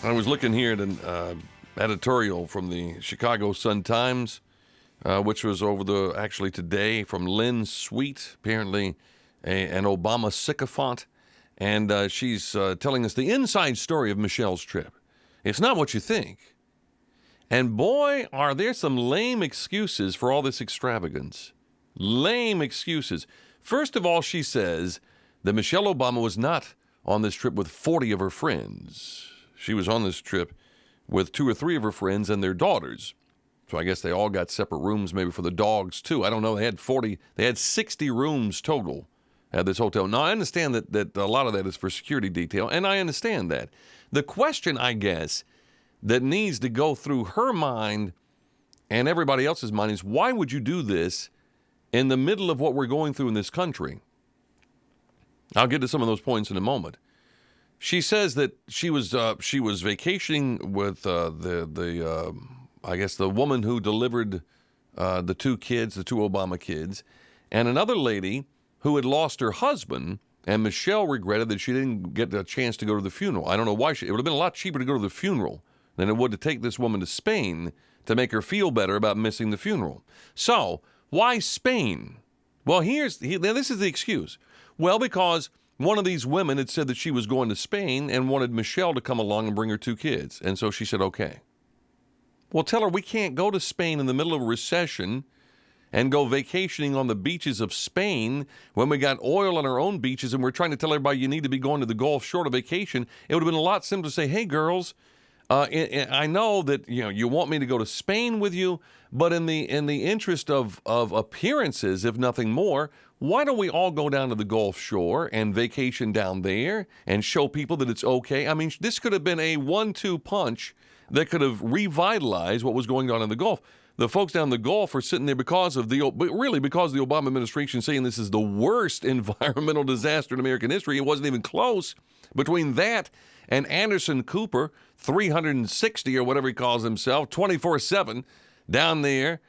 I was looking here at an editorial from the Chicago Sun-Times, which was actually today, from Lynn Sweet, apparently an Obama sycophant. And she's telling us the inside story of Michelle's trip. It's not what you think. And boy, are there some lame excuses for all this extravagance. Lame excuses. First of all, she says that Michelle Obama was not on this trip with 40 of her friends. She was on this trip with 2 or 3 of her friends and their daughters. So I guess they all got separate rooms, maybe for the dogs too. I don't know. They had 60 rooms total at this hotel. Now, I understand that a lot of that is for security detail, and I understand that. The question, I guess, that needs to go through her mind and everybody else's mind is, why would you do this in the middle of what we're going through in this country? I'll get to some of those points in a moment. She says that she was vacationing with I guess the woman who delivered the 2 kids, the 2 Obama kids, and another lady who had lost her husband, and Michelle regretted that she didn't get a chance to go to the funeral. I don't know why. It would have been a lot cheaper to go to the funeral than it would to take this woman to Spain to make her feel better about missing the funeral. So, why Spain? Well, this is the excuse. Well, because one of these women had said that she was going to Spain and wanted Michelle to come along and bring her 2 kids. And so she said, okay. Well, tell her we can't go to Spain in the middle of a recession and go vacationing on the beaches of Spain when we got oil on our own beaches and we're trying to tell everybody you need to be going to the Gulf Shore to vacation. It would have been a lot simpler to say, hey, girls, I know that you want me to go to Spain with you, but in the interest of appearances, if nothing more, why don't we all go down to the Gulf Shore and vacation down there and show people that it's okay? I mean, this could have been a 1-2 punch that could have revitalized what was going on in the Gulf. The folks down the Gulf are sitting there because of the Obama administration saying this is the worst environmental disaster in American history. It wasn't even close. Between that and Anderson Cooper, 360 or whatever he calls himself, 24/7 down there,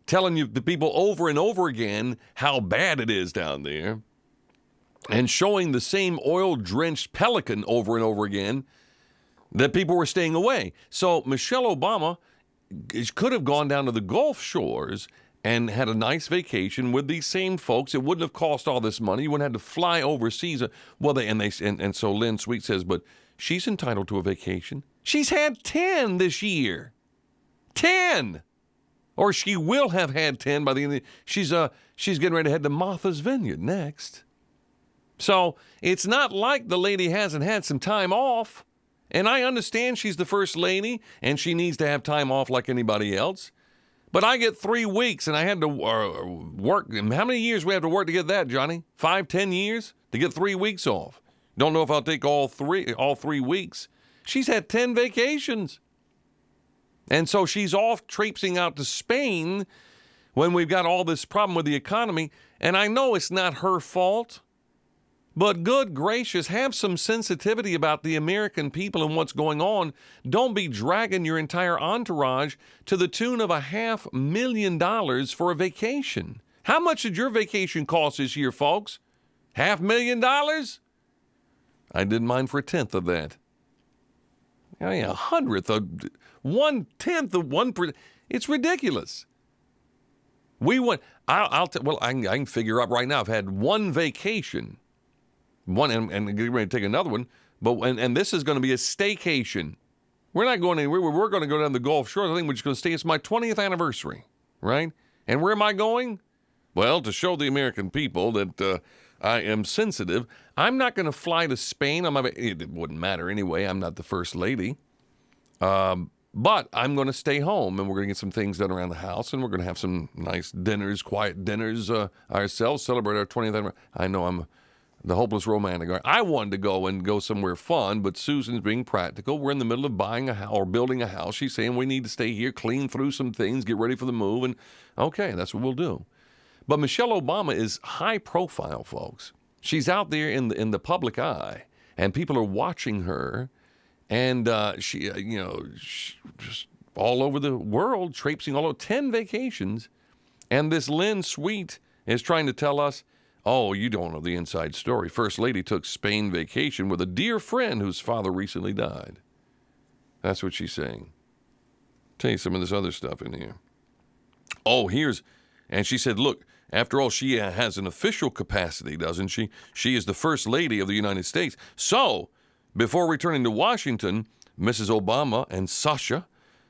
telling you the people over and over again how bad it is down there, and showing the same oil-drenched Pelican over and over again, that people were staying away. So Michelle Obama could have gone down to the Gulf Shores and had a nice vacation with these same folks. It wouldn't have cost all this money. You wouldn't have to fly overseas. So Lynn Sweet says, but she's entitled to a vacation. She's had 10 this year. 10! Or she will have had 10 by the end of the she's getting ready to head to Martha's Vineyard next. So it's not like the lady hasn't had some time off. And I understand she's the first lady and she needs to have time off like anybody else. But I get 3 weeks and I had to work. How many years we have to work to get that, Johnny? 5, 10 years to get 3 weeks off. Don't know if I'll take all 3 weeks. She's had 10 vacations. And so she's off traipsing out to Spain when we've got all this problem with the economy. And I know it's not her fault, but good gracious, have some sensitivity about the American people and what's going on. Don't be dragging your entire entourage to the tune of $500,000 for a vacation. How much did your vacation cost this year, folks? $500,000? I did mine for 1/10 of that. I mean, 1/100 of 1/10 of 1%. It's ridiculous. We went. I can figure up right now. I've had 1 vacation, and getting ready to take another one. But this is going to be a staycation. We're not going anywhere. We're going to go down the Gulf Shores. I think we're just going to stay. It's my 20th anniversary, right? And where am I going? Well, to show the American people that I am sensitive. I'm not going to fly to Spain. It wouldn't matter anyway. I'm not the first lady. But I'm going to stay home, and we're going to get some things done around the house, and we're going to have some nice dinners, quiet dinners ourselves, celebrate our 20th anniversary. I know I'm the hopeless romantic. I wanted to go somewhere fun, but Susan's being practical. We're in the middle of buying a house or building a house. She's saying we need to stay here, clean through some things, get ready for the move, and okay, that's what we'll do. But Michelle Obama is high profile, folks. She's out there in the public eye, and people are watching her, and she just all over the world, traipsing all over 10 vacations, and this Lynn Sweet is trying to tell us, oh, you don't know the inside story. First Lady took Spain vacation with a dear friend whose father recently died. That's what she's saying. Tell you some of this other stuff in here. Oh, and she said, look, after all, she has an official capacity, doesn't she? She is the First Lady of the United States. So, before returning to Washington, Mrs. Obama and Sasha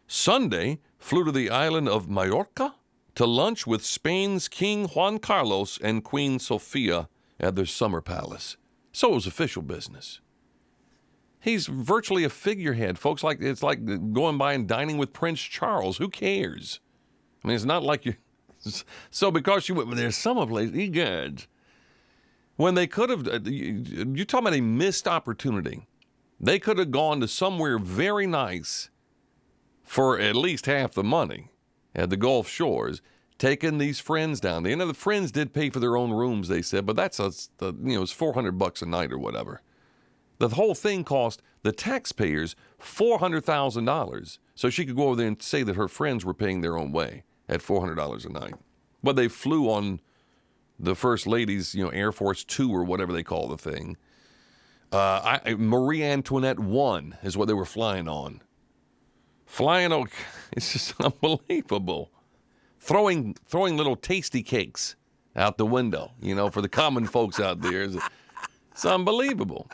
Sunday flew to the island of Mallorca to lunch with Spain's King Juan Carlos and Queen Sofia at their summer palace. So it was official business. He's virtually a figurehead, folks. It's like going by and dining with Prince Charles. Who cares? I mean, it's not like you. So because she went there, someplace, he good. When they could have, you're talking about a missed opportunity. They could have gone to somewhere very nice for at least half the money at the Gulf Shores, taking these friends down there. The friends did pay for their own rooms, they said, but it's $400 a night or whatever. The whole thing cost the taxpayers $400,000, so she could go over there and say that her friends were paying their own way at $400 a night. But they flew on the First Lady's, Air Force Two or whatever they call the thing. Marie Antoinette 1 is what they were flying on. It's just unbelievable. Throwing little tasty cakes out the window, for the common folks out there. It's unbelievable.